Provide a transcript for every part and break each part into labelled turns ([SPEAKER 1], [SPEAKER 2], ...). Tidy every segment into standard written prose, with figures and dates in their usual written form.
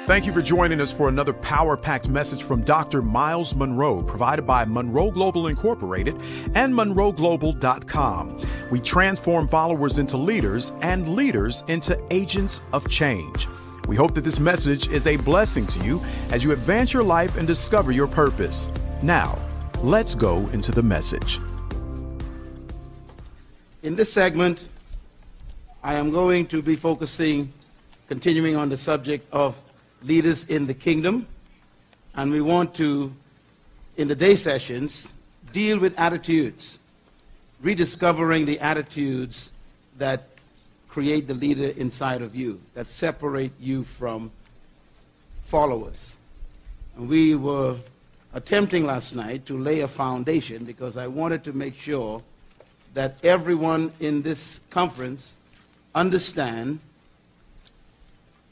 [SPEAKER 1] Thank you for joining us for another power-packed message from Dr. Myles Munroe, provided by Munroe Global Incorporated and MunroeGlobal.com. We transform followers into leaders and leaders into agents of change. We hope that this message is a blessing to you as you advance your life and discover your purpose. Now, let's go into the message.
[SPEAKER 2] In this segment, I am going to be continuing on the subject of leaders in the kingdom, and we want to, in the day sessions, deal with attitudes, rediscovering the attitudes that create the leader inside of you, that separate you from followers. And we were attempting last night to lay a foundation because I wanted to make sure that everyone in this conference understand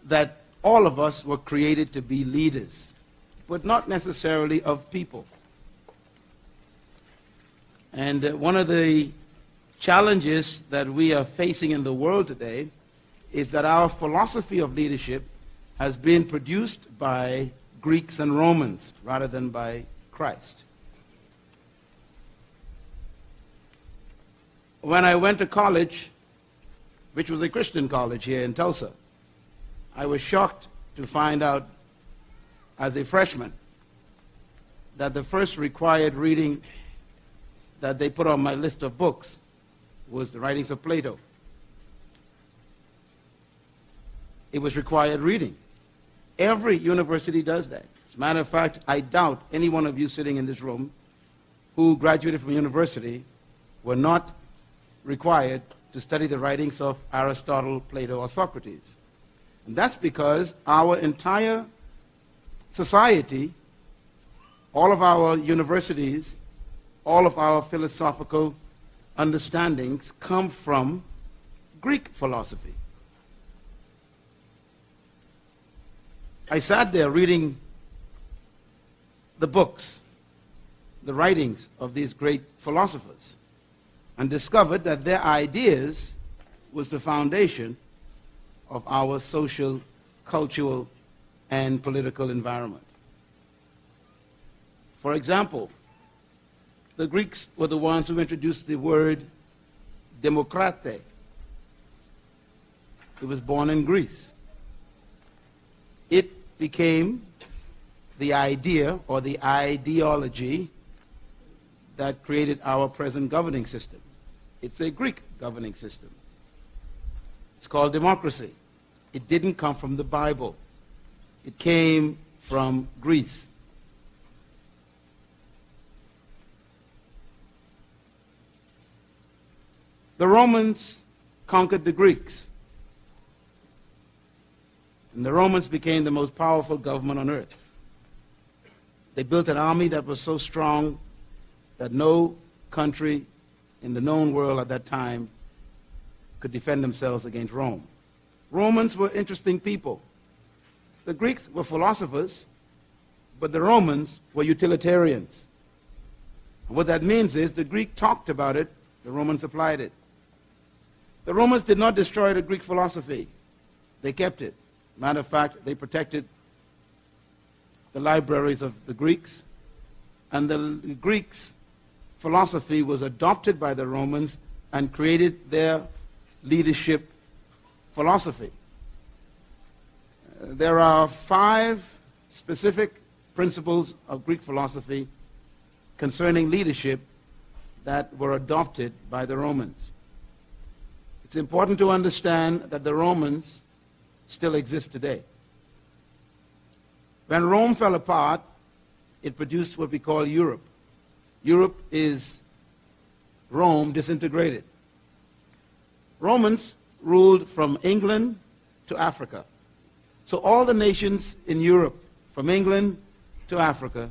[SPEAKER 2] that all of us were created to be leaders, but not necessarily of people. And one of the challenges that we are facing in the world today is that our philosophy of leadership has been produced by Greeks and Romans rather than by Christ. When I went to college, which was a Christian college here in Tulsa, I was shocked to find out as a freshman that the first required reading that they put on my list of books was the writings of Plato. It was required reading. Every university does that. As a matter of fact, I doubt any one of you sitting in this room who graduated from university were not required to study the writings of Aristotle, Plato, or Socrates. And that's because our entire society, all of our universities, all of our philosophical understandings come from Greek philosophy. I sat there reading the books, the writings of these great philosophers, and discovered that their ideas was the foundation of our social, cultural, and political environment. For example, the Greeks were the ones who introduced the word demokrate. It was born in Greece. It became the idea or the ideology that created our present governing system. It's a Greek governing system. It's called democracy. It didn't come from the Bible. It came from Greece. The Romans conquered the Greeks. And the Romans became the most powerful government on earth. They built an army that was so strong that no country in the known world at that time could defend themselves against Rome. Romans were interesting people. The Greeks were philosophers, but the Romans were utilitarians. And what that means is the Greek talked about it, the Romans applied it. The Romans did not destroy the Greek philosophy. They kept it. Matter of fact, they protected the libraries of the Greeks, and the Greeks' philosophy was adopted by the Romans and created their leadership philosophy. There are 5 specific principles of Greek philosophy concerning leadership that were adopted by the Romans. It's important to understand that the Romans still exist today. When Rome fell apart, it produced what we call Europe. Europe is Rome disintegrated. Romans ruled from England to Africa. So all the nations in Europe, from England to Africa,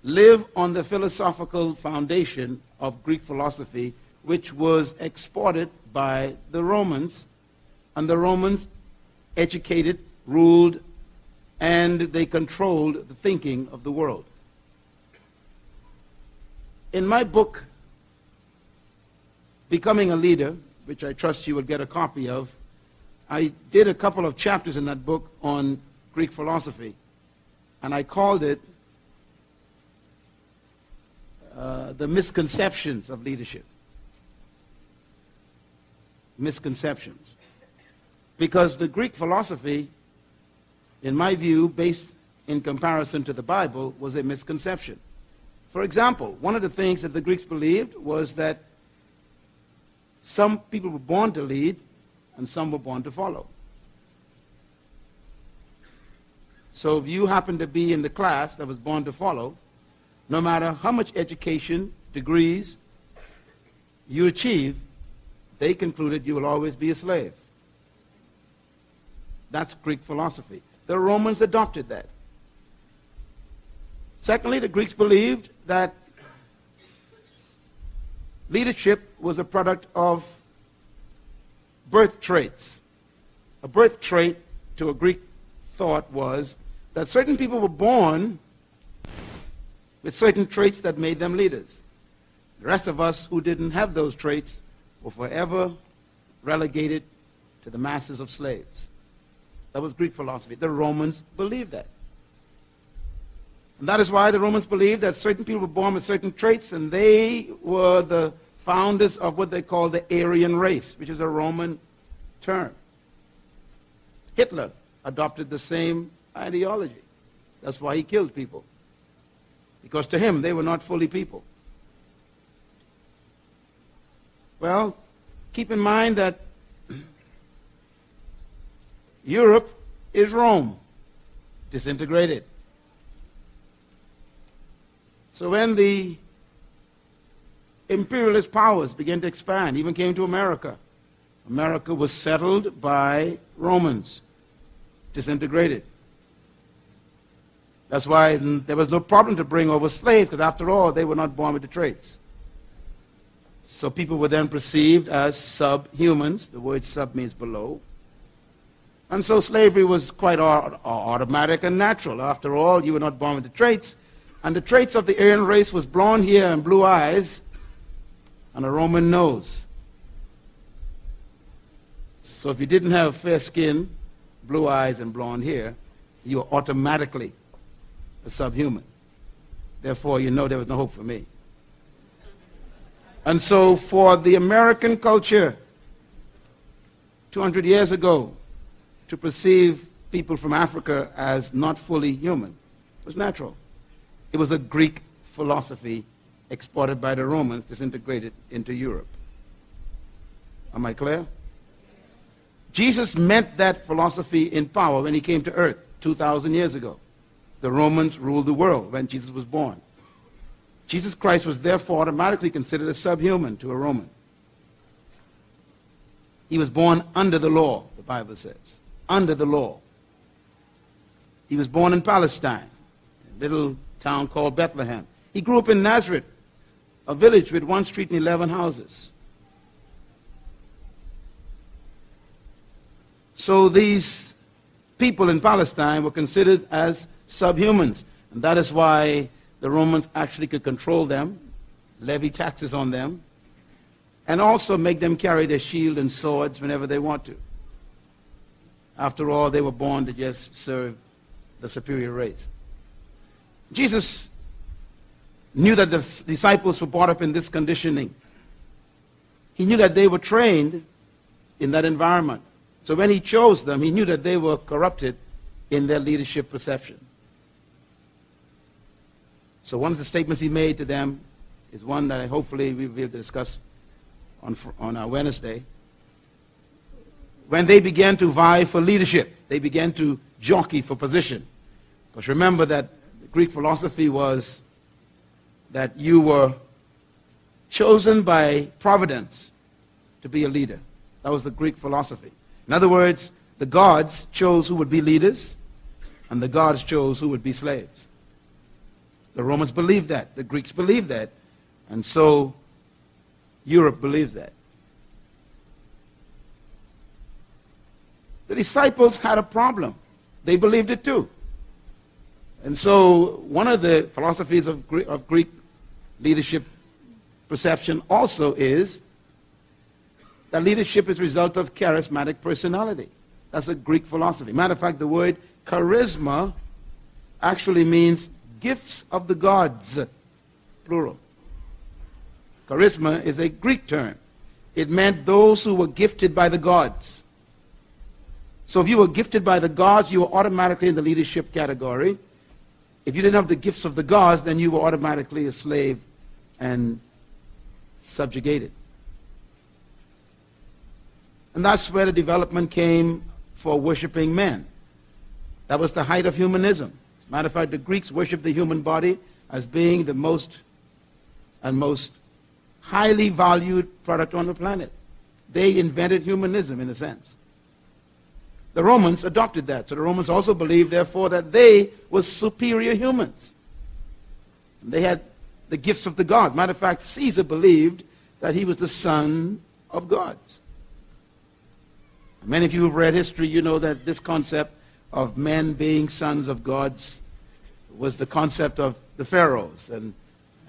[SPEAKER 2] live on the philosophical foundation of Greek philosophy, which was exported by the Romans, and the Romans educated, ruled, and they controlled the thinking of the world. In my book, Becoming a Leader, which I trust you will get a copy of, I did a couple of chapters in that book on Greek philosophy, and I called it the misconceptions of leadership. Misconceptions. Because the Greek philosophy, in my view, based in comparison to the Bible, was a misconception. For example, one of the things that the Greeks believed was that some people were born to lead and some were born to follow. So if you happen to be in the class that was born to follow, no matter how much education, degrees you achieve, they concluded you will always be a slave. That's Greek philosophy. The Romans adopted that. Secondly, the Greeks believed that leadership was a product of birth traits. A birth trait to a Greek thought was that certain people were born with certain traits that made them leaders. The rest of us who didn't have those traits were forever relegated to the masses of slaves. That was Greek philosophy. The Romans believed that. And that is why the Romans believed that certain people were born with certain traits, and they were the founders of what they call the Aryan race, which is a Roman term. Hitler adopted the same ideology. That's why he killed people. Because to him, they were not fully people. Well, keep in mind that Europe is Rome, disintegrated. So when the imperialist powers began to expand, even came to America, America was settled by Romans, disintegrated. That's why there was no problem to bring over slaves, because after all, they were not born with the traits. So people were then perceived as subhumans. The word sub means below. And so slavery was quite automatic and natural. After all, you were not born with the traits. And the traits of the Aryan race was blonde hair and blue eyes and a Roman nose. So if you didn't have fair skin, blue eyes, and blonde hair, you were automatically a subhuman. Therefore, you know there was no hope for me. And so for the American culture 200 years ago to perceive people from Africa as not fully human was natural. It was a Greek philosophy exported by the Romans, disintegrated into Europe. Am I clear? Jesus meant that philosophy in power when he came to earth 2,000 years ago. The Romans ruled the world when Jesus was born. Jesus Christ was therefore automatically considered a subhuman to a Roman. He was born under the law, the Bible says. Under the law. He was born in Palestine, a little town called Bethlehem. He grew up in Nazareth, a village with 1 street and 11 houses. So these people in Palestine were considered as subhumans. And that is why the Romans actually could control them, levy taxes on them, and also make them carry their shield and swords whenever they want to. After all, they were born to just serve the superior race. Jesus knew that the disciples were brought up in this conditioning. He knew that they were trained in that environment. So when he chose them, he knew that they were corrupted in their leadership perception. So one of the statements he made to them is one that hopefully we will be able to discuss on our Wednesday. When they began to vie for leadership, they began to jockey for position. Because remember that Greek philosophy was that you were chosen by providence to be a leader. That was the Greek philosophy. In other words, the gods chose who would be leaders, and the gods chose who would be slaves. The Romans believed that. The Greeks believed that. And so Europe believes that. The disciples had a problem. They believed it too. And so one of the philosophies of Greek leadership perception also is that leadership is a result of charismatic personality. That's a Greek philosophy. Matter of fact, the word charisma actually means gifts of the gods, plural. Charisma is a Greek term. It meant those who were gifted by the gods. So if you were gifted by the gods, you were automatically in the leadership category. If you didn't have the gifts of the gods, then you were automatically a slave and subjugated. And that's where the development came for worshiping men. That was the height of humanism. As a matter of fact, the Greeks worshiped the human body as being the most highly valued product on the planet. They invented humanism, in a sense. The Romans adopted that. So the Romans also believed, therefore, that they were superior humans. They had the gifts of the gods. Matter of fact, Caesar believed that he was the son of gods. Many of you who have read history, you know that this concept of men being sons of gods was the concept of the pharaohs, and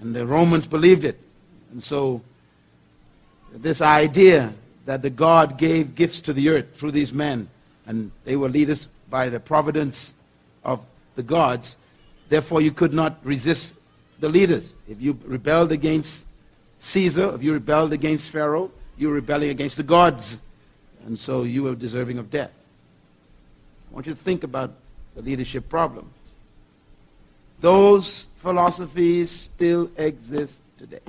[SPEAKER 2] the Romans believed it. And so this idea that the God gave gifts to the earth through these men, and they were leaders by the providence of the gods, therefore you could not resist the leaders. If you rebelled against Caesar, if you rebelled against Pharaoh, you were rebelling against the gods. And so you were deserving of death. I want you to think about the leadership problems. Those philosophies still exist today.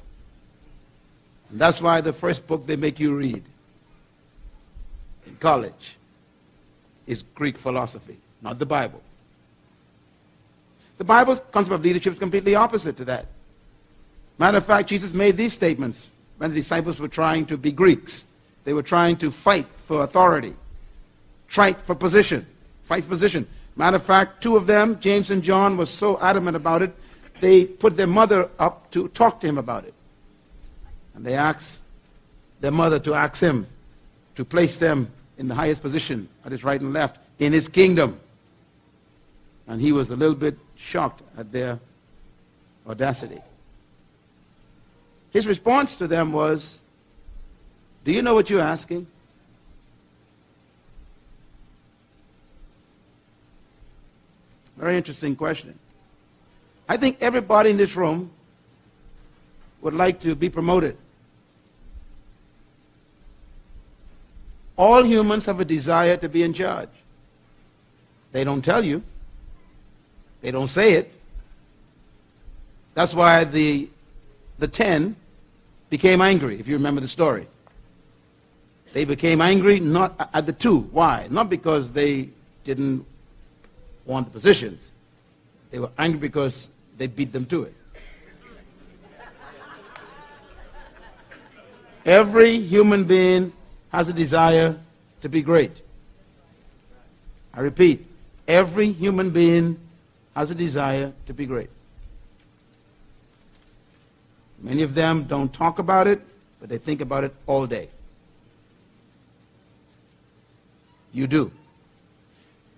[SPEAKER 2] And that's why the first book they make you read in college is Greek philosophy, not the Bible. The Bible's concept of leadership is completely opposite to that. Matter of fact, Jesus made these statements when the disciples were trying to be Greeks. They were trying to fight for authority, fight for position. Matter of fact, two of them, James and John, were so adamant about it, they put their mother up to talk to him about it. And they asked their mother to ask him to place them in the highest position, at his right and left, in his kingdom. And he was a little bit shocked at their audacity. His response to them was, do you know what you're asking? Very interesting question. I think everybody in this room would like to be promoted. All humans have a desire to be in charge. They don't tell you. They don't say it. That's why the 10 became angry, if you remember the story. They became angry not at the 2. Why? Not because they didn't want the positions. They were angry because they beat them to it. Every human being has a desire to be great. I repeat, every human being has a desire to be great. Many of them don't talk about it, but they think about it all day. You do.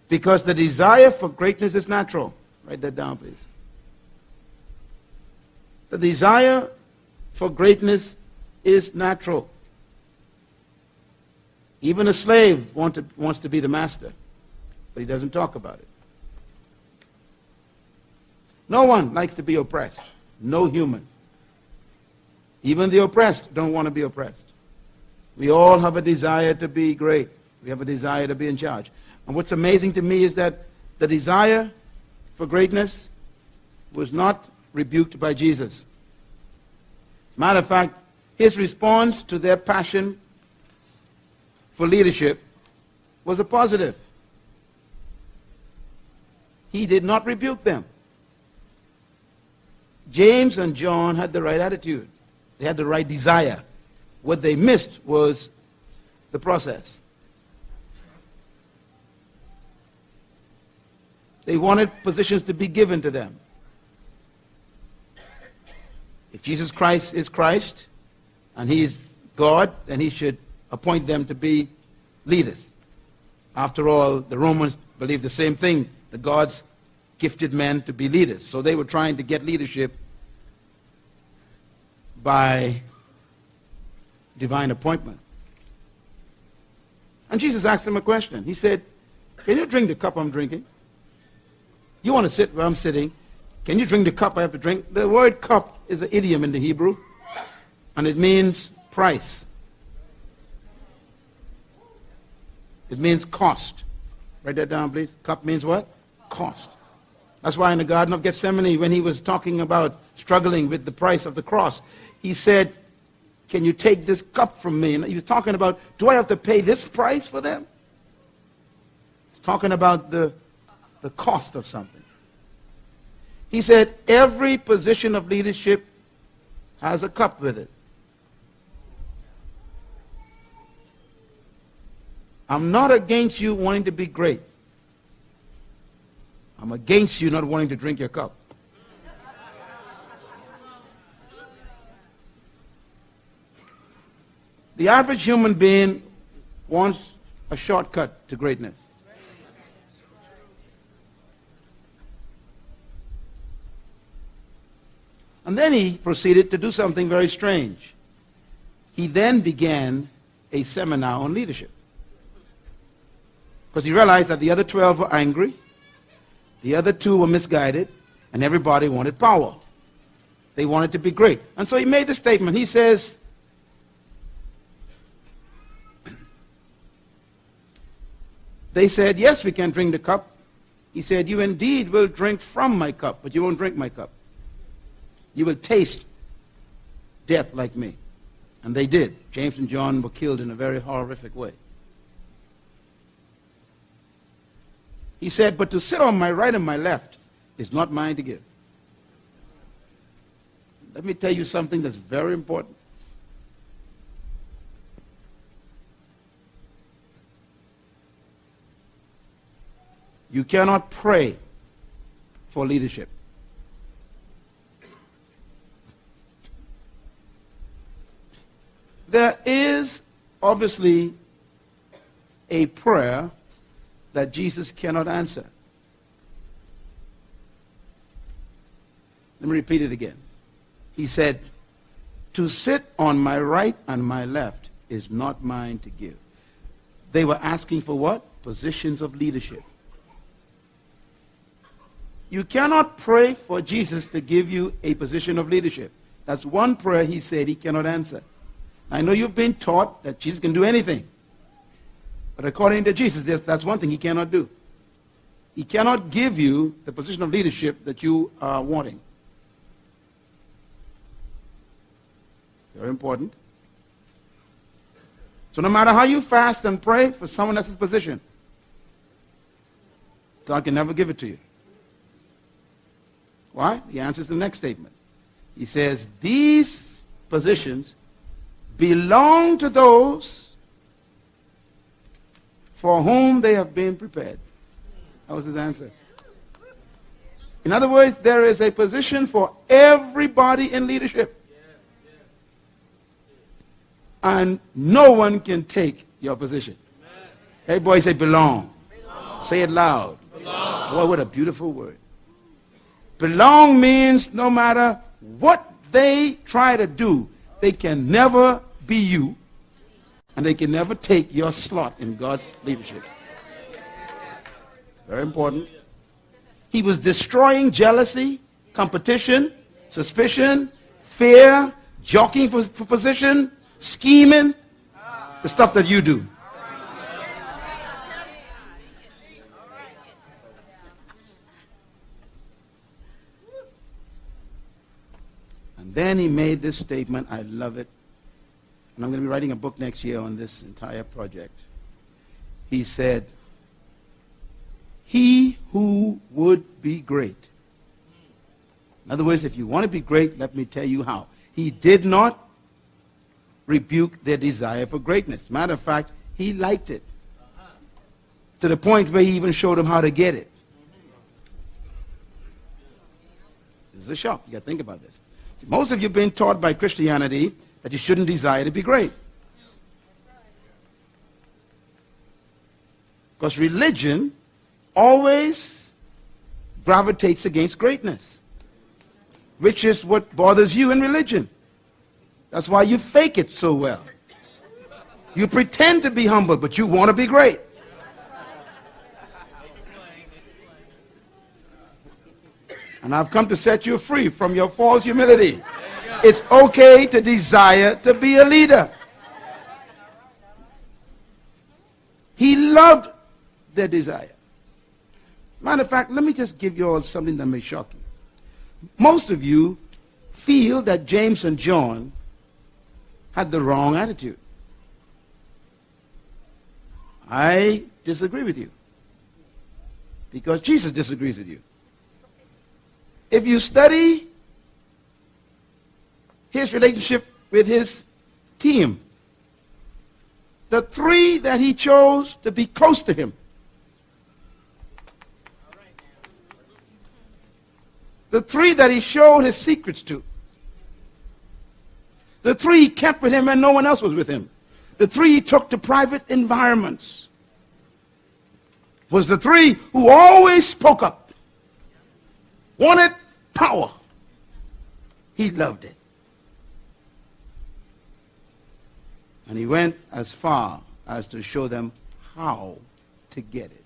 [SPEAKER 2] Because the desire for greatness is natural. Write that down, please. The desire for greatness is natural. Even a slave wants to be the master, but he doesn't talk about it. No one likes to be oppressed. No human. Even the oppressed don't want to be oppressed. We all have a desire to be great. We have a desire to be in charge. And what's amazing to me is that the desire for greatness was not rebuked by Jesus. As a matter of fact, his response to their passion for leadership was a positive. He did not rebuke them. James and John had the right attitude. They had the right desire. What they missed was the process. They wanted positions to be given to them. If Jesus Christ is Christ and he is God, then he should appoint them to be leaders. After all, the Romans believed the same thing. The gods gifted men to be leaders. So they were trying to get leadership by divine appointment. And Jesus asked them a question. He said, can you drink the cup I'm drinking? You want to sit where I'm sitting. Can you drink the cup I have to drink? The word cup is an idiom in the Hebrew, and it means price. It means cost. Write that down, please. Cup means what? Cost. That's why in the Garden of Gethsemane, when he was talking about struggling with the price of the cross, he said, can you take this cup from me? And he was talking about, do I have to pay this price for them? He's talking about the cost of something. He said, every position of leadership has a cup with it. I'm not against you wanting to be great. I'm against you not wanting to drink your cup. The average human being wants a shortcut to greatness. And then he proceeded to do something very strange. He then began a seminar on leadership. Because he realized that the other 12 were angry, the other 2 were misguided, and everybody wanted power. They wanted to be great. And so he made the statement. He says, they said, yes, we can drink the cup. He said, you indeed will drink from my cup, but you won't drink my cup. You will taste death like me. And they did. James and John were killed in a very horrific way. He said, but to sit on my right and my left is not mine to give. Let me tell you something that's very important. You cannot pray for leadership. There is obviously a prayer that Jesus cannot answer. Let me repeat it again. He said, to sit on my right and my left is not mine to give. They were asking for what? Positions of leadership. You cannot pray for Jesus to give you a position of leadership. That's one prayer he said he cannot answer. I know you've been taught that Jesus can do anything. But according to Jesus, that's one thing he cannot do. He cannot give you the position of leadership that you are wanting. Very important. So no matter how you fast and pray for someone else's position, God can never give it to you. Why? The answer is the next statement. He says, these positions belong to those for whom they have been prepared. That was his answer. In other words, there is a position for everybody in leadership. And no one can take your position. Hey, boy, say belong. Say it loud. Boy, what a beautiful word. Belong means no matter what they try to do, they can never be you, and they can never take your slot in God's leadership. Very important. He was destroying jealousy, competition, suspicion, fear, jockeying for position, scheming, the stuff that you do. And then he made this statement. I love it. And I'm going to be writing a book next year on this entire project. He said, he who would be great. In other words, if you want to be great, let me tell you how. He did not rebuke their desire for greatness. Matter of fact, he liked it. To the point where he even showed them how to get it. This is a shock. You got to think about this. See, most of you have been taught by Christianity that you shouldn't desire to be great. Because religion always gravitates against greatness, which is what bothers you in religion. That's why you fake it so well. You pretend to be humble, but you want to be great. And I've come to set you free from your false humility. It's okay to desire to be a leader. He loved their desire. Matter of fact, let me just give you all something that may shock you. Most of you feel that James and John had the wrong attitude. I disagree with you, because Jesus disagrees with you. If you study his relationship with his team, the three that he chose to be close to him, the three that he showed his secrets to, the three he kept with him and no one else was with him, the three he took to private environments, was the three who always spoke up, wanted power. He loved it. And he went as far as to show them how to get it.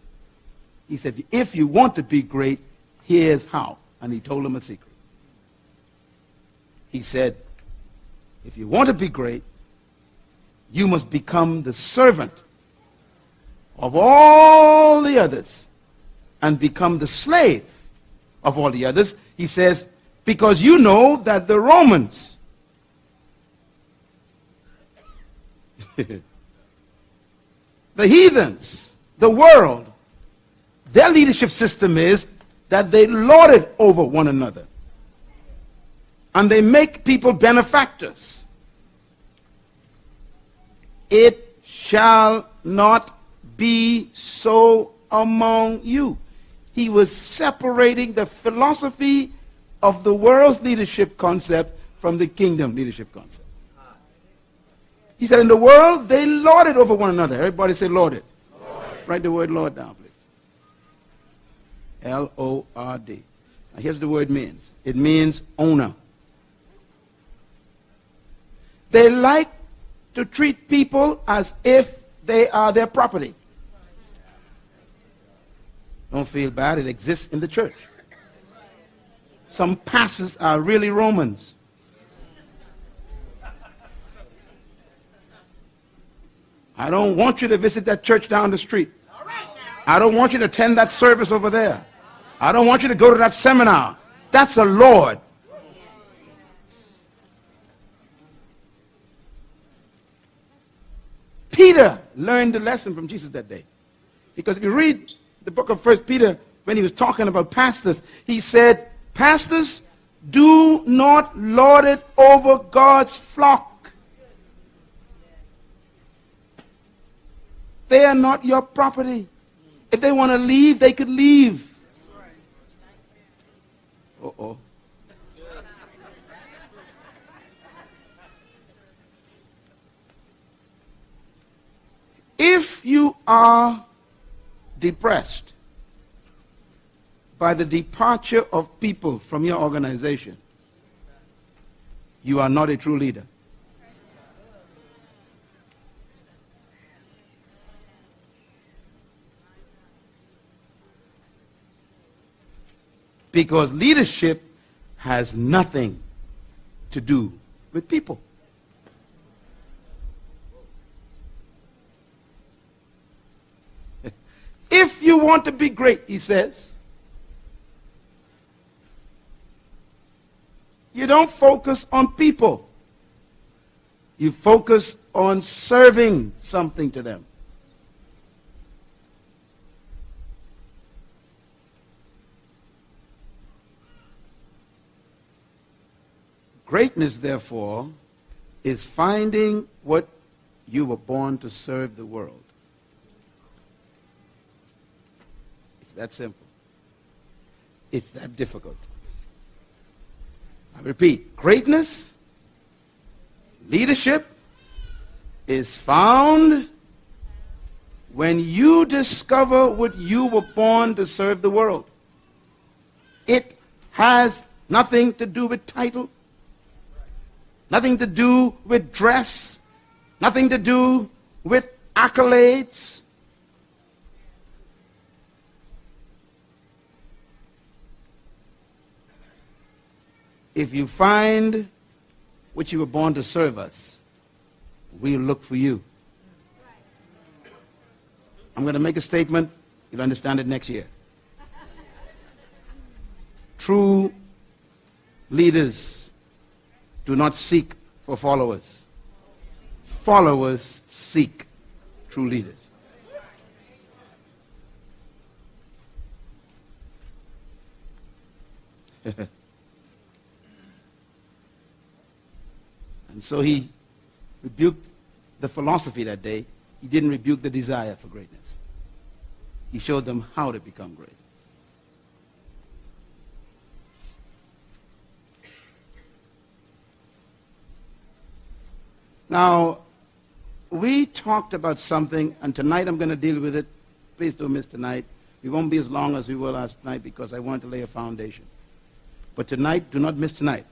[SPEAKER 2] He said, if you want to be great, here's how. And he told them a secret. He said, if you want to be great, you must become the servant of all the others and become the slave of all the others. He says, because you know that the Romans, the heathens, the world, their leadership system is that they lord it over one another. And they make people benefactors. It shall not be so among you. He was separating the philosophy of the world's leadership concept from the kingdom leadership concept. He said, in the world, they lord it over one another. Everybody say lord it. Lord. Write the word Lord down, please. L-O-R-D. Now, here's the word means. It means owner. They like to treat people as if they are their property. Don't feel bad. It exists in the church. Some pastors are really Romans. I don't want you to visit that church down the street. I don't want you to attend that service over there. I don't want you to go to that seminar. That's the Lord. Peter learned the lesson from Jesus that day. Because if you read the book of 1 Peter, when he was talking about pastors, he said, pastors, do not lord it over God's flock. They are not your property. If they want to leave, they could leave. Uh-oh. If you are depressed by the departure of people from your organization, you are not a true leader. Because leadership has nothing to do with people. If you want to be great, he says, you don't focus on people. You focus on serving something to them. Greatness, therefore, is finding what you were born to serve the world. It's that simple. It's that difficult. I repeat, greatness, leadership, is found when you discover what you were born to serve the world. It has nothing to do with title. Nothing to do with dress. Nothing to do with accolades. if you find which you were born to serve us, we'll look for you. I'm going to make a statement. You'll understand it next year. True leaders do not seek for followers. Followers seek true leaders. And so he rebuked the philosophy that day. He didn't rebuke the desire for greatness. He showed them how to become great. Now, we talked about something, and tonight I'm going to deal with it. Please don't miss tonight. We won't be as long as we were last night because I want to lay a foundation. But tonight, do not miss tonight.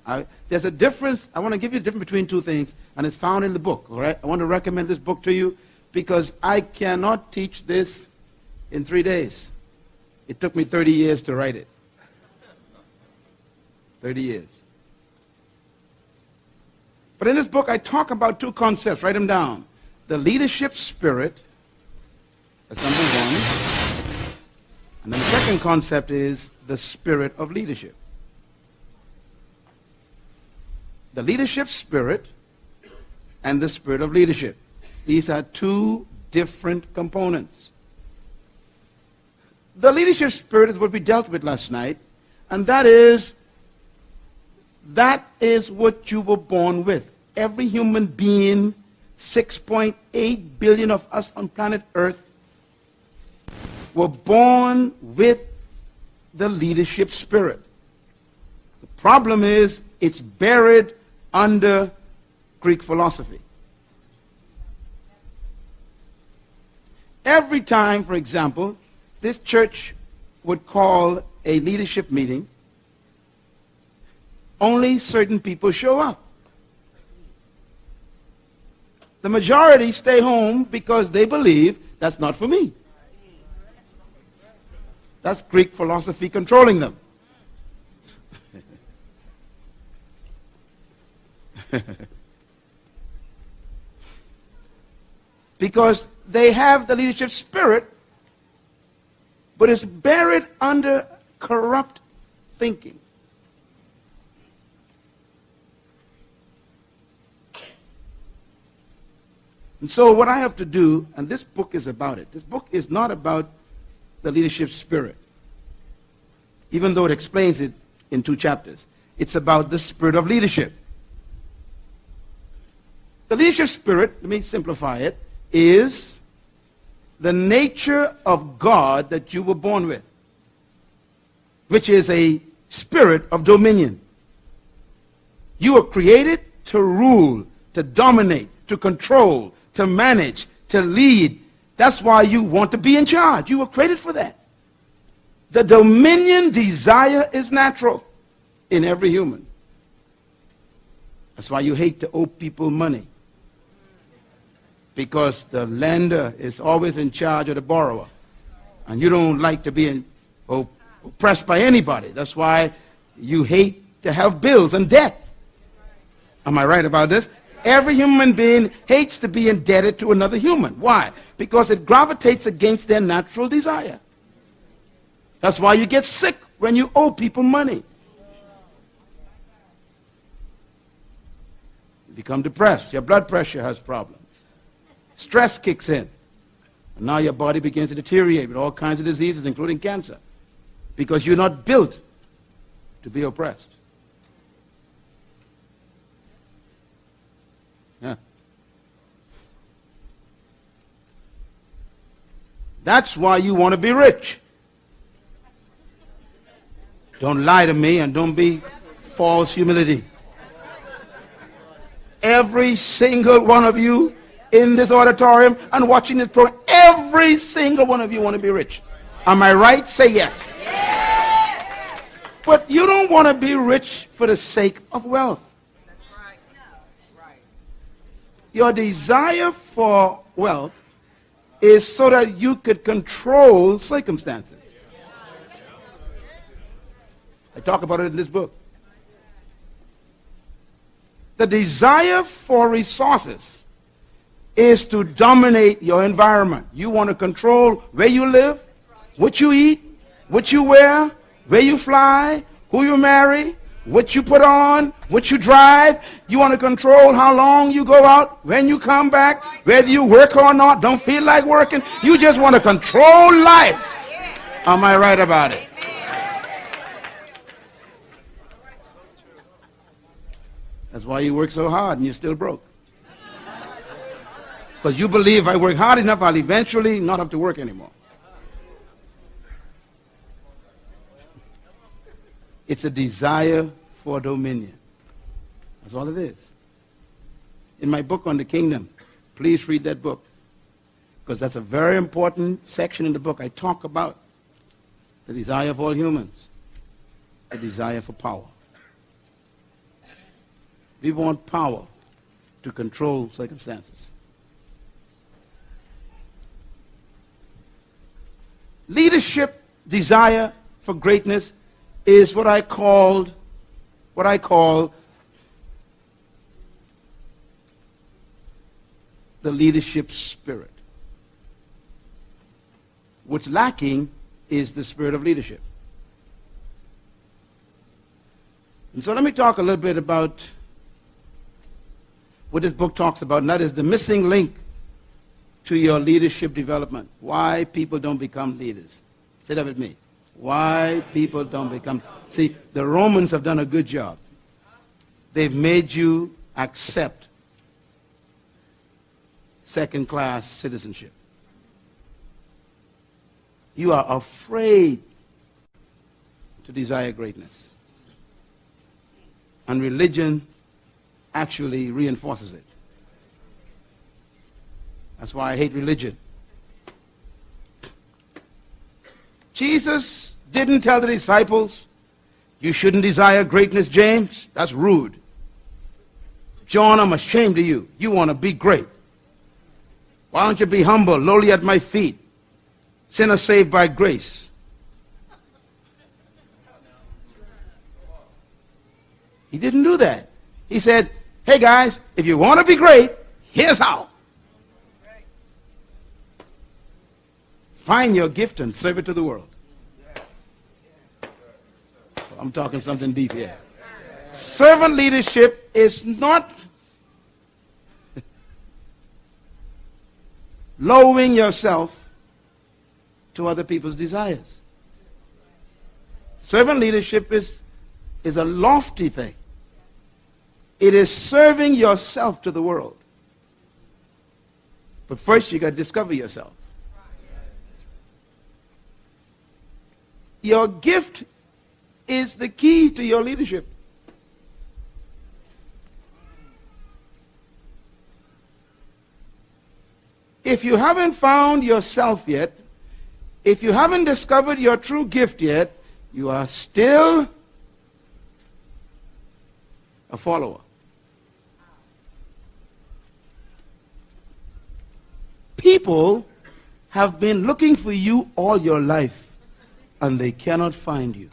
[SPEAKER 2] There's a difference. I want to give you a difference between two things, and it's found in the book. All right? I want to recommend this book to you because I cannot teach this in 3 days. It took me 30 years to write it. 30 years. But in this book, I talk about two concepts. Write them down. The leadership spirit, that's number one. And then the second concept is the spirit of leadership. The leadership spirit and the spirit of leadership. These are two different components. The leadership spirit is what we dealt with last night, and that is what you were born with. Every human being, 6.8 billion of us on planet Earth, were born with the leadership spirit. The problem is it's buried under Greek philosophy. Every time, for example, this church would call a leadership meeting, only certain people show up. The majority stay home because they believe that's not for me. That's Greek philosophy controlling them. Because they have the leadership spirit, but it's buried under corrupt thinking. And so what I have to do, and this book is about it. This book is not about the leadership spirit, even though it explains it in 2 chapters. It's about the spirit of leadership. The leadership spirit, let me simplify it, is the nature of God that you were born with, which is a spirit of dominion. You were created to rule, to dominate, to control, to manage, to lead. That's why you want to be in charge. You were created for that. The dominion desire is natural in every human. That's why you hate to owe people money. Because the lender is always in charge of the borrower. And you don't like to be oppressed by anybody. That's why you hate to have bills and debt. Am I right about this? Every human being hates to be indebted to another human. Why? Because it gravitates against their natural desire. That's why you get sick when you owe people money. You become depressed. Your blood pressure has problems. Stress kicks in. And now your body begins to deteriorate with all kinds of diseases, including cancer. Because you're not built to be oppressed. Yeah. That's why you want to be rich. Don't lie to me and don't be false humility. Every single one of you in this auditorium and watching this program, every single one of you want to be rich. Am I right? Say yes. Yes. But you don't want to be rich for the sake of wealth. That's right. No. Right. Your desire for wealth is so that you could control circumstances. I talk about it in this book. The desire for resources is to dominate your environment. You want to control where you live, what you eat, what you wear, where you fly, who you marry, what you put on, what you drive. You want to control how long you go out, when you come back, whether you work or not, don't feel like working. You just want to control life. Am I right about it? That's why you work so hard and you're still broke. Because you believe if I work hard enough, I'll eventually not have to work anymore. It's a desire for dominion. That's all it is. In my book on the kingdom, please read that book, because that's a very important section in the book. I talk about the desire of all humans, the desire for power. We want power to control circumstances. Leadership desire for greatness is what I call the leadership spirit. What's lacking is the spirit of leadership. And so let me talk a little bit about what this book talks about, and that is the missing link to your leadership development. Why people don't become leaders. Say that with me. Why people don't become... See, the Romans have done a good job. They've made you accept second-class citizenship. You are afraid to desire greatness. And religion actually reinforces it. That's why I hate religion. Jesus didn't tell the disciples, you shouldn't desire greatness, James. That's rude. John, I'm ashamed of you. You want to be great. Why don't you be humble, lowly at my feet? Sinner saved by grace. He didn't do that. He said, hey guys, if you want to be great, here's how. Find your gift and serve it to the world. I'm talking something deep here. Servant leadership is not lowering yourself to other people's desires. Servant leadership is a lofty thing. It is serving yourself to the world. But first you got to discover yourself. Your gift is the key to your leadership. If you haven't found yourself yet, if you haven't discovered your true gift yet, you are still a follower. People have been looking for you all your life, and they cannot find you.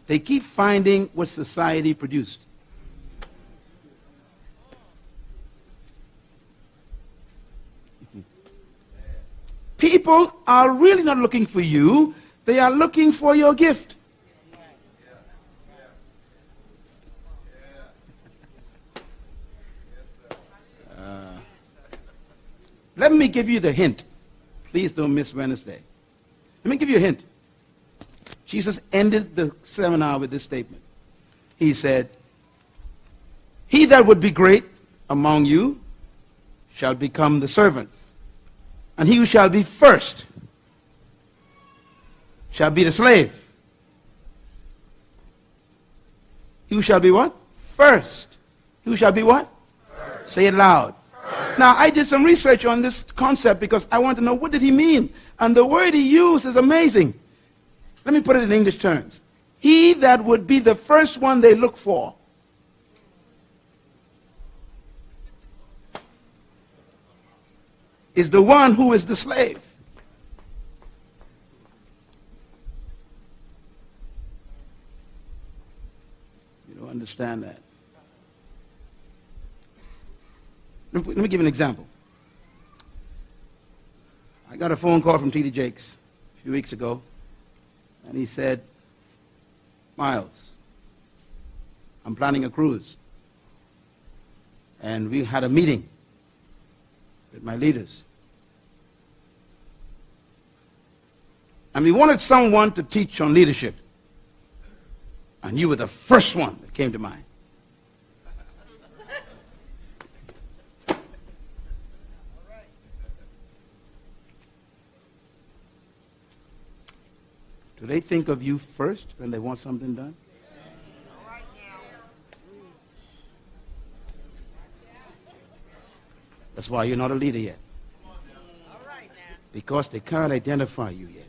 [SPEAKER 2] They keep finding what society produced. People are really not looking for you. They are looking for your gift. Let me give you the hint. Please don't miss Wednesday. Let me give you a hint. Jesus ended the seminar with this statement. He said, he that would be great among you shall become the servant. And he who shall be first shall be the slave. He who shall be what? First. He who shall be what? First. Say it loud. First. Now, I did some research on this concept because I want to know what did he mean. And the word he used is amazing. Let me put it in English terms. He that would be the first one they look for. Is the one who is the slave. understand that. Let me give you an example. I got a phone call from T.D. Jakes a few weeks ago, and he said, Myles, I'm planning a cruise. And we had a meeting with my leaders. And we wanted someone to teach on leadership. And you were the first one that came to mind. Do they think of you first when they want something done? That's why you're not a leader yet. Because they can't identify you yet.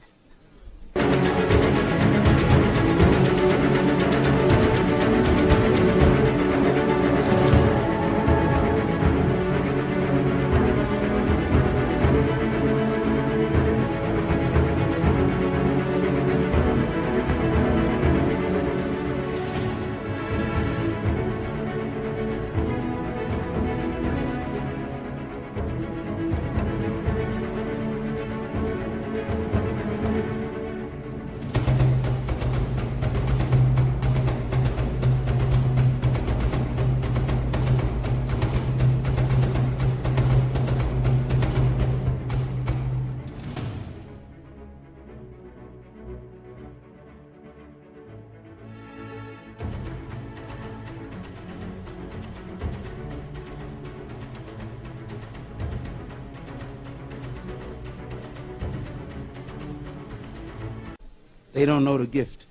[SPEAKER 2] They don't know the gift.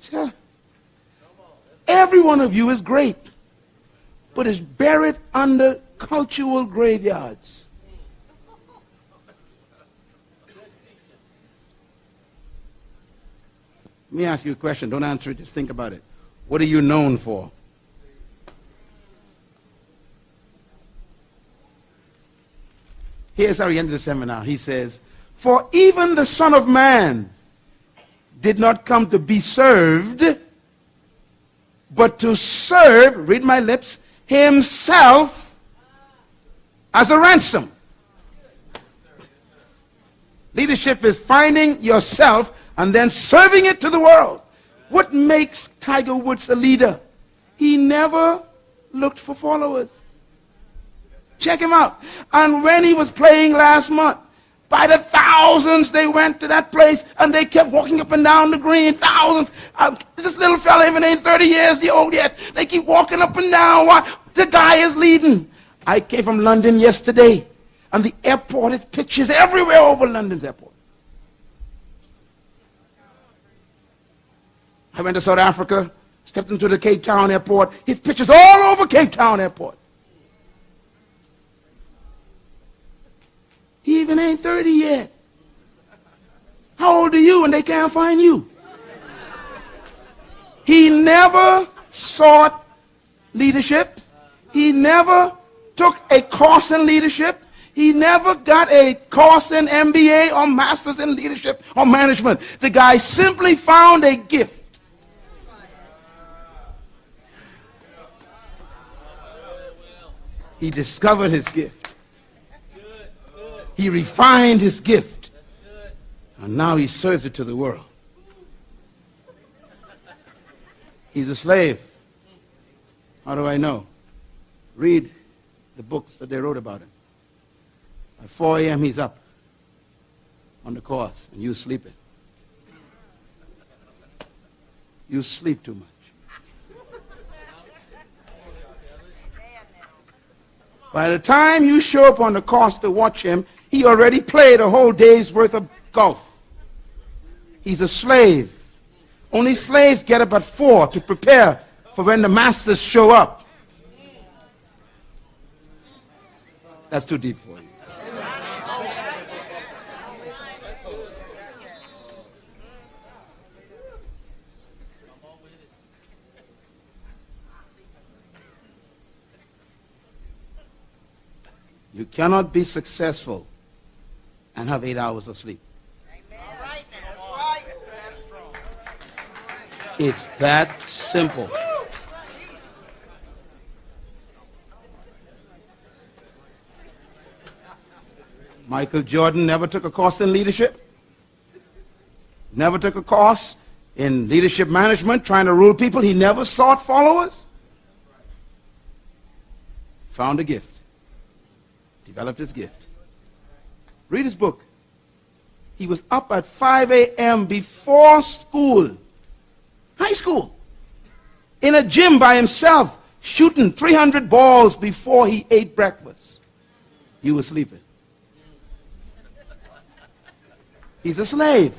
[SPEAKER 2] Yeah. Every one of you is great, but it's buried under cultural graveyards. Let me ask you a question. Don't answer it. Just think about it. What are you known for? Here's how he ended the seminar. He says, for even the Son of Man did not come to be served, but to serve, read my lips, himself as a ransom. Leadership is finding yourself and then serving it to the world. What makes Tiger Woods a leader? He never looked for followers. Check him out. And when he was playing last month, by the thousands they went to that place and they kept walking up and down the green. Thousands. This little fella even ain't 30 years old yet. They keep walking up and down. Why? The guy is leading. I came from London yesterday, and the airport has pictures everywhere over London's airport. I went to South Africa, stepped into the Cape Town airport. His pictures all over Cape Town airport. He even ain't 30 yet. How old are you and they can't find you? He never sought leadership. He never took a course in leadership. He never got a course in MBA or master's in leadership or management. The guy simply found a gift. He discovered his gift. He refined his gift, and now he serves it to the world. He's a slave. How do I know? Read the books that they wrote about him. At 4 a.m. he's up on the course, and you sleeping. You sleep too much. By the time you show up on the course to watch him, he already played a whole day's worth of golf. He's a slave. Only slaves get up at 4 to prepare for when the masters show up. That's too deep for you. You cannot be successful and have 8 hours of sleep.
[SPEAKER 3] Amen. All right, that's right. That's strong.
[SPEAKER 2] It's that simple. Michael Jordan never took a course in leadership. Never took a course in leadership management, trying to rule people. He never sought followers. Found a gift. Developed his gift. Read his book. He was up at 5 a.m. before school, high school, in a gym by himself, shooting 300 balls before he ate breakfast. You were sleeping. He's a slave.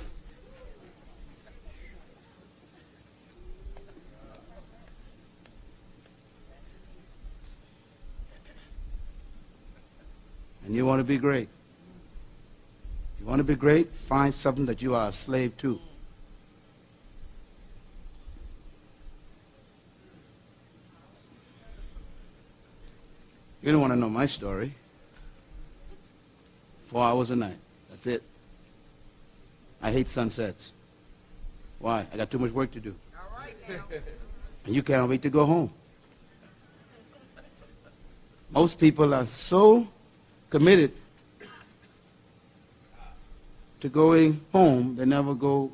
[SPEAKER 2] And you want to be great. You want to be great? Find something that you are a slave to. You don't want to know my story. 4 hours a night. That's it. I hate sunsets. Why? I got too much work to do. And you can't wait to go home. Most people are so committed to going home, they never go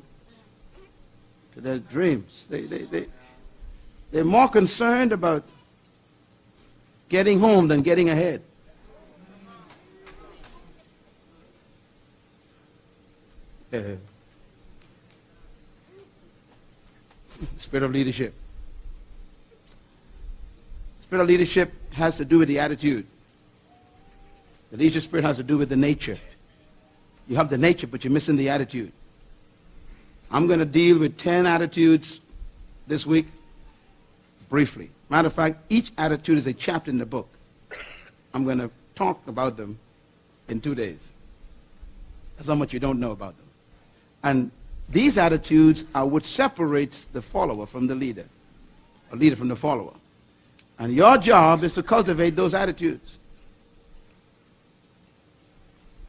[SPEAKER 2] to their dreams. They're more concerned about getting home than getting ahead. Spirit of leadership. Spirit of leadership has to do with the attitude. The leadership spirit has to do with the nature. You have the nature, but you're missing the attitude. I'm going to deal with 10 attitudes this week, briefly. Matter of fact, each attitude is a chapter in the book. I'm going to talk about them in 2 days. That's how much you don't know about them. And these attitudes are what separates the follower from the leader, a leader from the follower. And your job is to cultivate those attitudes.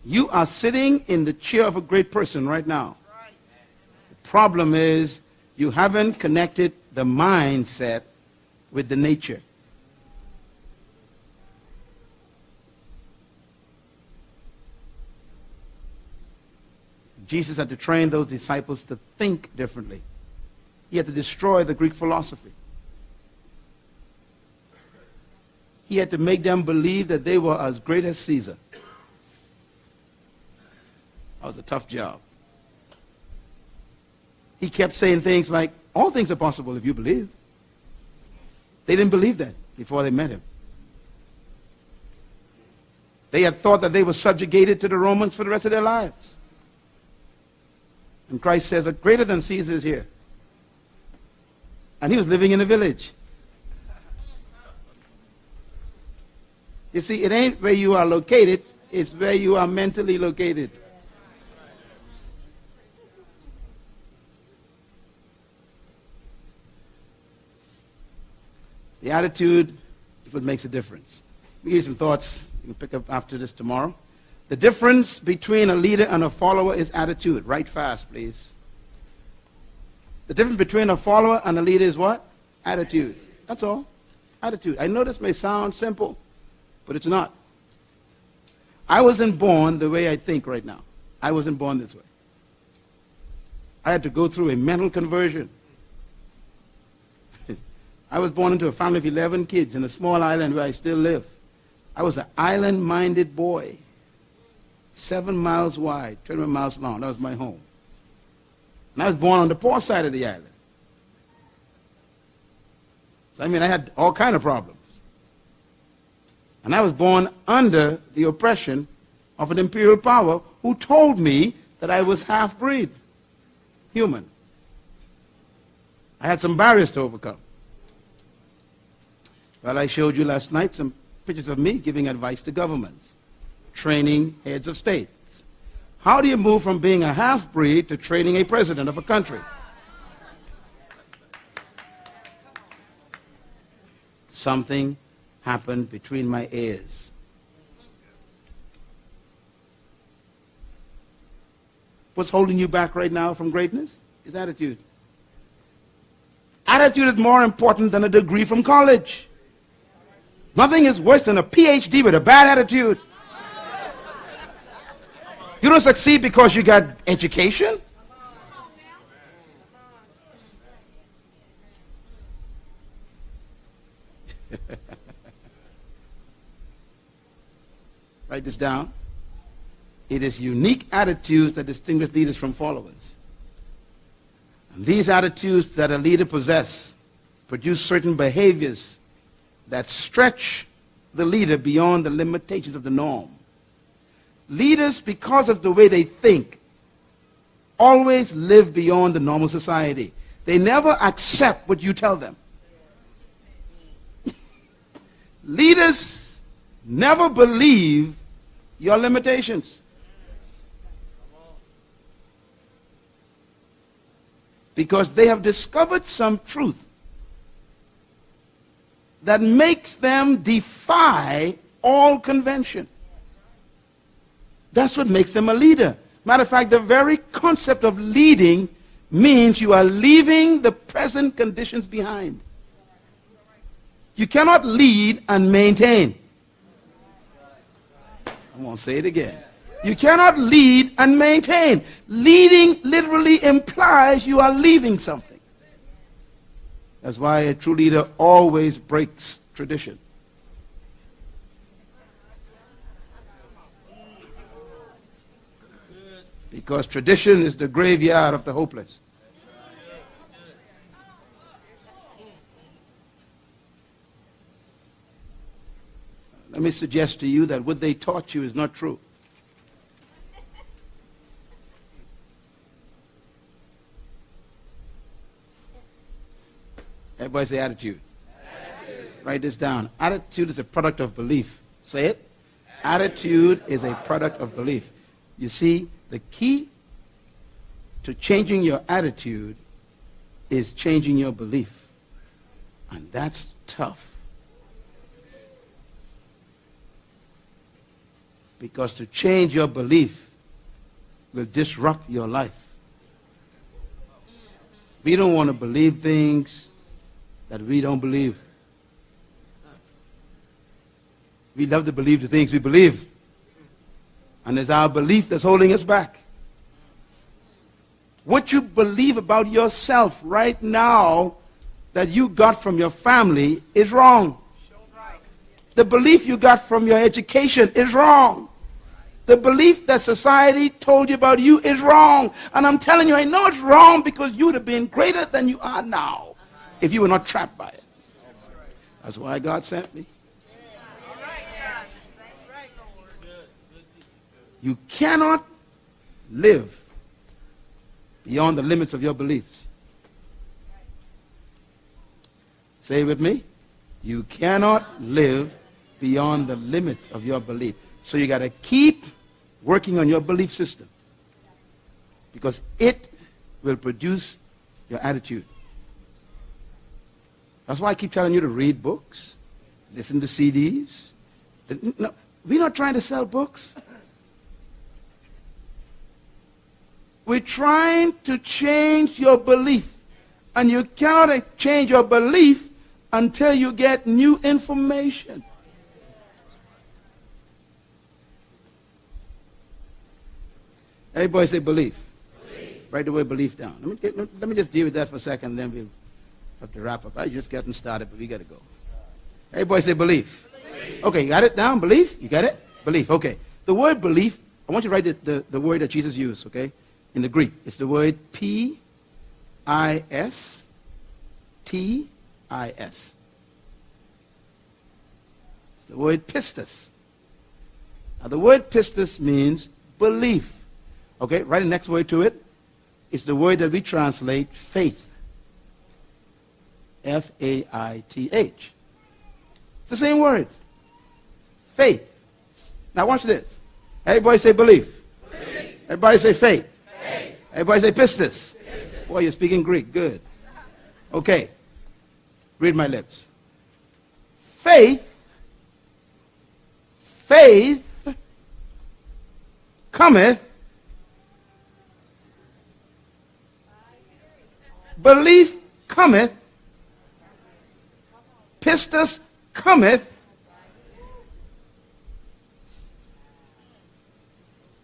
[SPEAKER 2] You are sitting in the chair of a great person right now. The problem is you haven't connected the mindset with the nature. Jesus had to train those disciples to think differently. He had to destroy the Greek philosophy. He had to make them believe that they were as great as Caesar. That was a tough job. He kept saying things like, all things are possible if you believe. They didn't believe that before they met him. They had thought that they were subjugated to the Romans for the rest of their lives. And Christ says, a greater than Caesar is here. And he was living in a village. You see, it ain't where you are located, it's where you are mentally located. The attitude is what makes a difference. Let me give you some thoughts. You can pick up after this tomorrow. The difference between a leader and a follower is attitude. Write fast, please. The difference between a follower and a leader is what? Attitude. That's all. Attitude. I know this may sound simple, but it's not. I wasn't born the way I think right now. I wasn't born this way. I had to go through a mental conversion. I was born into a family of 11 kids in a small island where I still live. I was an island-minded boy, 7 miles wide, 20 miles long. That was my home. And I was born on the poor side of the island. So, I had all kinds of problems. And I was born under the oppression of an imperial power who told me that I was half-breed, human. I had some barriers to overcome. Well, I showed you last night some pictures of me giving advice to governments, training heads of states. How do you move from being a half-breed to training a president of a country? Something happened between my ears. What's holding you back right now from greatness is attitude. attitude is more important than a degree from college. Nothing is worse than a PhD with a bad attitude. You don't succeed because you got education. Write this down. It is unique attitudes that distinguish leaders from followers. And these attitudes that a leader possesses produce certain behaviors that stretch the leader beyond the limitations of the norm. Leaders, because of the way they think, always live beyond the normal society. They never accept what you tell them. Leaders never believe your limitations. Because they have discovered some truth that makes them defy all convention. That's what makes them a leader. Matter of fact, the very concept of leading means you are leaving the present conditions behind. You cannot lead and maintain. I won't say it again. You cannot lead and maintain. Leading literally implies you are leaving something. That's why a true leader always breaks tradition. Because tradition is the graveyard of the hopeless. Let me suggest to you that what they taught you is not true. Everybody say attitude. Attitude. Write this down. Attitude is a product of belief. Say it. Attitude is a product of belief. You see, the key to changing your attitude is changing your belief. And that's tough. Because to change your belief will disrupt your life. We don't want to believe things that we don't believe. We love to believe the things we believe. And it's our belief that's holding us back. What you believe about yourself right now that you got from your family is wrong. The belief you got from your education is wrong. The belief that society told you about you is wrong. And I'm telling you, I know it's wrong because you would have been greater than you are now if you were not trapped by it. That's why God sent me. You cannot live beyond the limits of your beliefs. Say it with me. You cannot live beyond the limits of your belief. So you got to keep working on your belief system because it will produce your attitude. That's why I keep telling you to read books, listen to CDs. No, we're not trying to sell books. We're trying to change your belief. And you cannot change your belief until you get new information. Everybody say belief. Write the word belief down. Let me just deal with that for a second, then we'll have to wrap up. I'm just getting started, but we got to go. Everybody say belief. Okay, you got it down? Belief? You got it? Belief, okay. The word belief, I want you to write the word that Jesus used, okay? In the Greek, it's the word P-I-S-T-I-S. It's the word pistis. Now, the word pistis means belief. Okay, write the next word to it. It's the word that we translate faith. F-A-I-T-H. It's the same word. Faith. Now watch this. Everybody say belief. Everybody say faith. Everybody say pistis. Boy, you're speaking Greek. Good. Okay. Read my lips. Faith cometh. Belief cometh Pistis cometh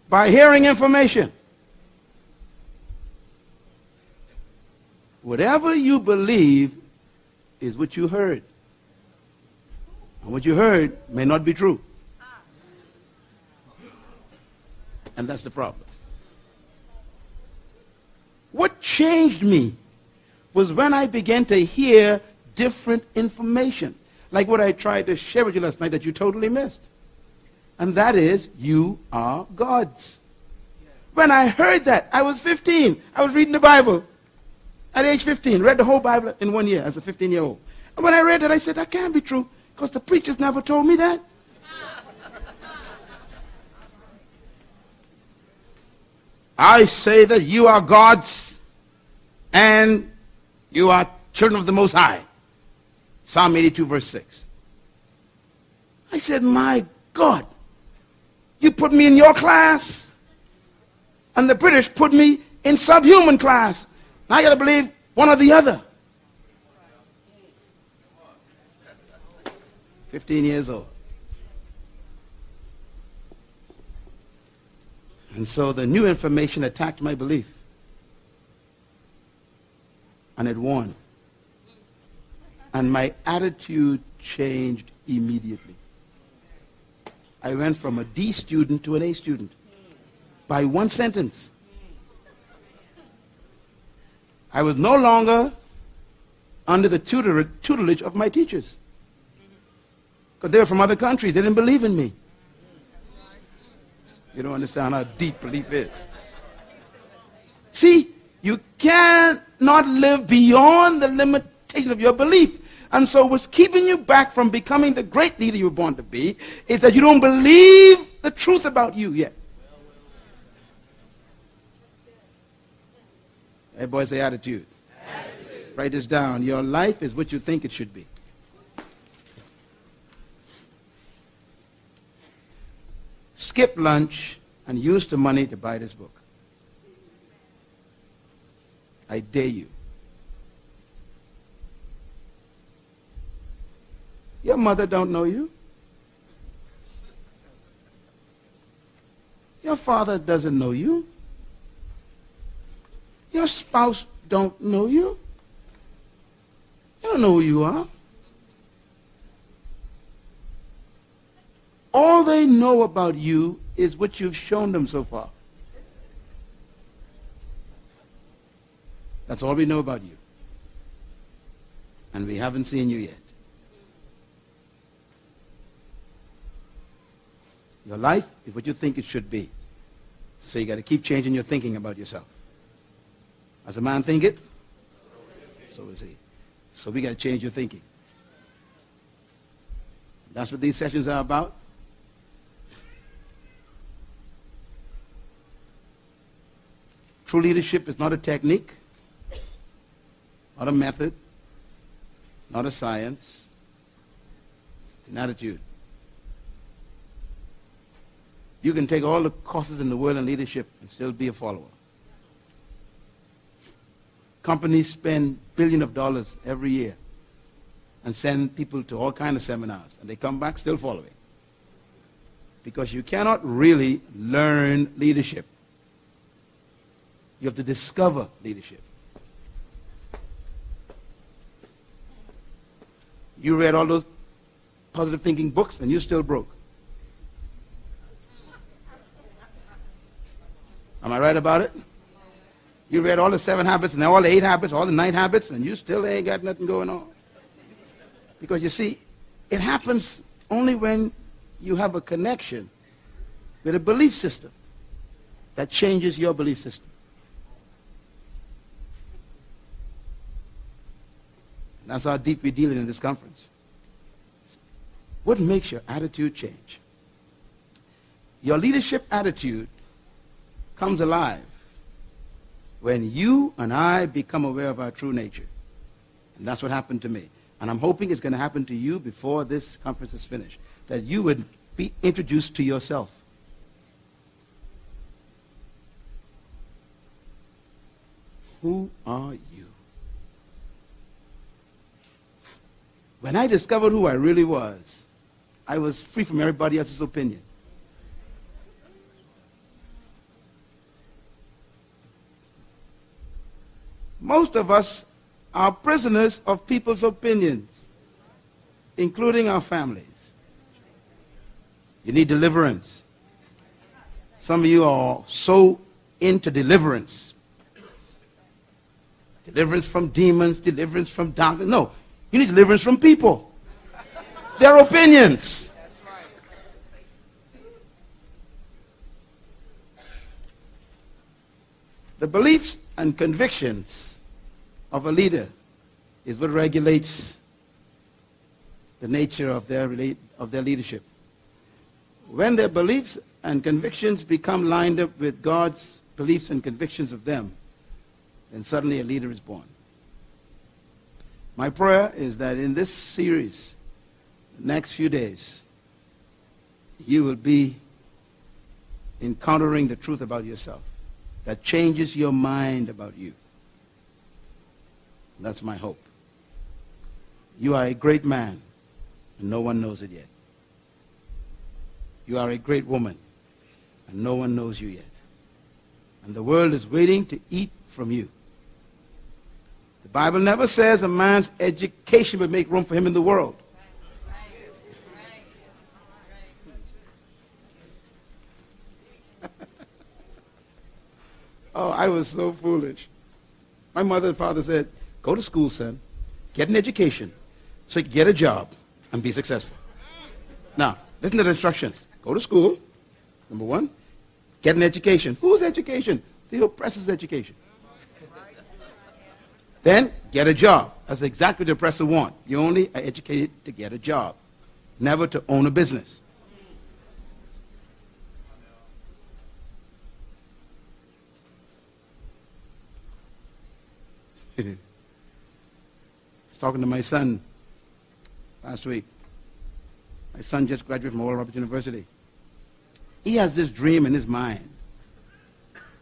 [SPEAKER 2] by hearing information. Whatever you believe is what you heard. And what you heard may not be true. And that's the problem. What changed me was when I began to hear different information, like what I tried to share with you last night that you totally missed. And that is, you are God's. When I heard that, I was 15. I was reading the Bible at age 15. Read the whole Bible in 1 year as a 15-year-old. And when I read it, I said, that can't be true, because the preachers never told me that. I say that you are God's and you are children of the Most High. Psalm 82, verse 6. I said, my God, you put me in your class, and the British put me in subhuman class. Now I got to believe one or the other. 15 years old. And so the new information attacked my belief. And it won. And my attitude changed immediately. I went from a D student to an A student by one sentence. I was no longer under the tutelage of my teachers, because they were from other countries. They didn't believe in me. You don't understand how deep belief is. See, you cannot live beyond the limitation of your belief. And so what's keeping you back from becoming the great leader you were born to be is that you don't believe the truth about you yet. Everybody say attitude. Attitude. Write this down. Your life is what you think it should be. Skip lunch and use the money to buy this book. I dare you. Your mother don't know you. Your father doesn't know you. Your spouse don't know you. You don't know who you are. All they know about you is what you've shown them so far. That's all we know about you. And we haven't seen you yet. Your life is what you think it should be. So you got to keep changing your thinking about yourself. As a man thinketh, so is he. So we got to change your thinking. That's what these sessions are about. True leadership is not a technique, not a method, not a science. It's an attitude. You can take all the courses in the world in leadership and still be a follower. Companies spend billions of dollars every year and send people to all kinds of seminars, and they come back still following. Because you cannot really learn leadership. You have to discover leadership. You read all those positive thinking books and you're still broke. Am I right about it? You read all the 7 habits and all the 8 habits, all the 9 habits, and you still ain't got nothing going on. Because you see, it happens only when you have a connection with a belief system that changes your belief system. That's how deep we're dealing in this conference. What makes your attitude change? Your leadership attitude comes alive when you and I become aware of our true nature. And that's what happened to me. And I'm hoping it's going to happen to you before this conference is finished, that you would be introduced to yourself. Who are you? When I discovered who I really was, I was free from everybody else's opinion. Most of us are prisoners of people's opinions, including our families. You need deliverance. Some of you are so into deliverance. Deliverance from demons, deliverance from darkness. No, you need deliverance from people. Their opinions. The beliefs and convictions of a leader is what regulates the nature of their leadership. When their beliefs and convictions become lined up with God's beliefs and convictions of them, then suddenly a leader is born. My prayer is that in this series, the next few days, you will be encountering the truth about yourself that changes your mind about you. That's my hope. You are a great man, and no one knows it yet. You are a great woman, and no one knows you yet. And the world is waiting to eat from you. The Bible never says a man's education will make room for him in the world. Oh, I was so foolish. My mother and father said, go to school, son, get an education, so you can get a job and be successful. Now, listen to the instructions. Go to school, number one. Get an education. Whose education? The oppressor's education. Then, get a job. That's exactly what the oppressor wants. You only are educated to get a job, never to own a business. I was talking to my son last week. My son just graduated from Oral Roberts University. He has this dream in his mind.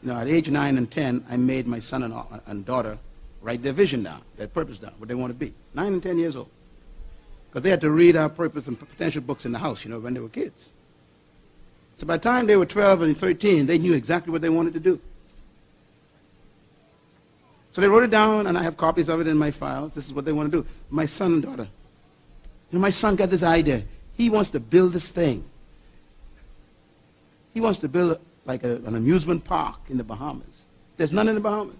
[SPEAKER 2] You know, at age 9 and 10, I made my son and daughter write their vision down, their purpose down, what they want to be. 9 and 10 years old. Because they had to read our purpose and potential books in the house, you know, when they were kids. So by the time they were 12 and 13, they knew exactly what they wanted to do. So they wrote it down, and I have copies of it in my files. This is what they want to do. My son and daughter. You know, my son got this idea. He wants to build this thing. He wants to build like an amusement park in the Bahamas. There's none in the Bahamas.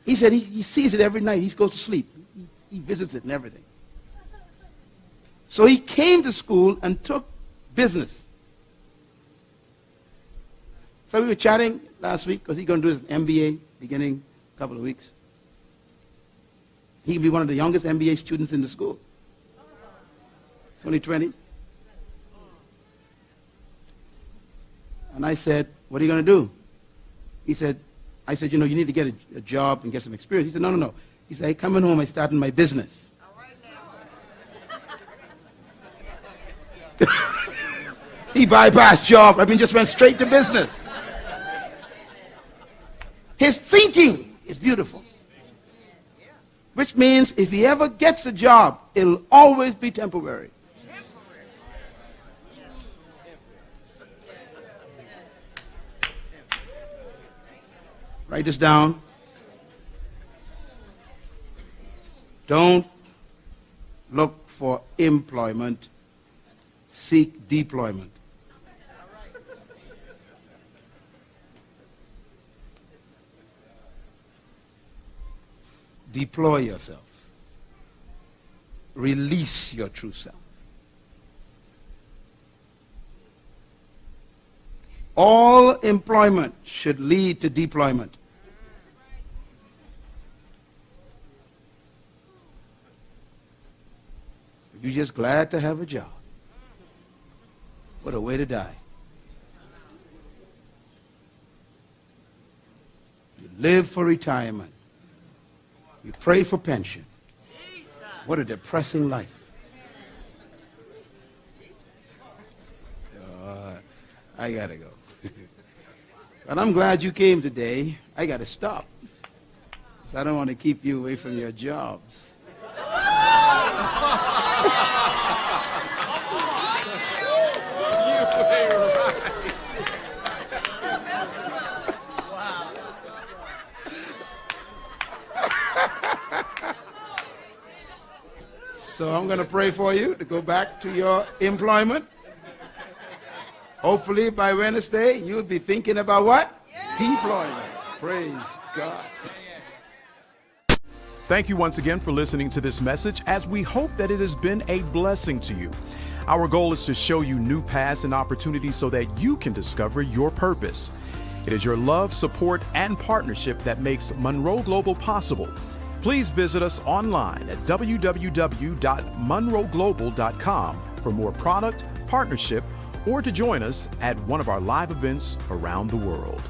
[SPEAKER 2] He said he sees it every night. He goes to sleep. He visits it and everything. So he came to school and took business. So we were chatting last week because he's going to do his MBA beginning a couple of weeks. He can be one of the youngest MBA students in the school. He's only 20. And I said, what are you going to do? I said, you know, you need to get a job and get some experience. He said, no. He said, hey, coming home, I started my business. He bypassed job. Just went straight to business. His thinking is beautiful. Which means if he ever gets a job, it'll always be temporary. Write this down. Don't look for employment, seek deployment. Deploy yourself. Release your true self. All employment should lead to deployment. You're just glad to have a job. What a way to die. You live for retirement. You pray for pension. What a depressing life. I gotta go. But I'm glad you came today. I gotta stop, because I don't want to keep you away from your jobs. So I'm going to pray for you to go back to your employment. Hopefully by Wednesday, you'll be thinking about what? Deployment. Praise God.
[SPEAKER 1] Thank you once again for listening to this message, as we hope that it has been a blessing to you. Our goal is to show you new paths and opportunities so that you can discover your purpose. It is your love, support, and partnership that makes Munroe Global possible. Please visit us online at www.munroeglobal.com for more product, partnership, or to join us at one of our live events around the world.